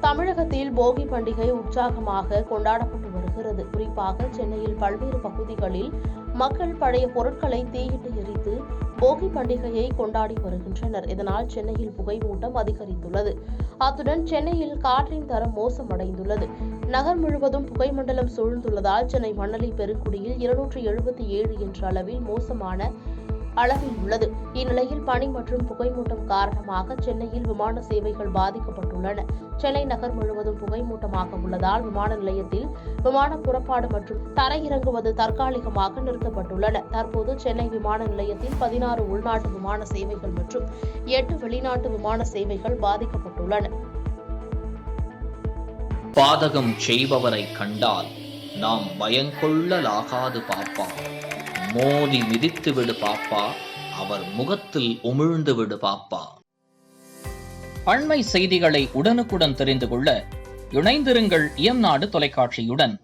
தமிழகத்தில் போகி பண்டிகை உற்சாகமாக கொண்டாடப்பட்டு வருகிறது. குறிப்பாக சென்னையில் பல்வேறு பகுதிகளில் மக்கள் பழைய பொருட்களை தீயிட்டு எரித்து போகி பண்டிகையை கொண்டாடி வருகின்றனர். இதனால் சென்னையில் புகைமூட்டம் அதிகரித்துள்ளது. அத்துடன் சென்னையில் காற்றின் தரம் மோசமடைந்துள்ளது. நகர் முழுவதும் புகைமண்டலம் சூழ்ந்துள்ளதால் சென்னை மணலி பெருங்குடியில் 277 என்ற அளவில் மோசமான அளவில் உள்ளது. இந்நிலையில் பனி மற்றும் புகைமூட்டம் காரணமாக சென்னையில் விமான சேவைகள் பாதிக்கப்பட்டுள்ளன. சென்னை நகர் முழுவதும் புகைமூட்டமாக உள்ளதால் விமான நிலையத்தில் விமான புறப்பாடு மற்றும் தரையிறங்குவது தற்காலிகமாக நிறுத்தப்பட்டுள்ளன. தற்போது சென்னை விமான நிலையத்தில் 16 உள்நாட்டு விமான சேவைகள் மற்றும் 8 வெளிநாட்டு விமான சேவைகள் பாதிக்கப்பட்டுள்ளன. பாதகம் செய்பவரை கண்டால் நாம் பயங்கொள்ளலாகாது பாப்பா, மோதி மிதித்து விடு பாப்பா, அவர் முகத்தில் உமிழ்ந்து விடு பாப்பா. அண்மை செய்திகளை உடனுக்குடன் தெரிந்து கொள்ள இணைந்திருங்கள் இயம்நாடு தொலைக்காட்சியுடன்.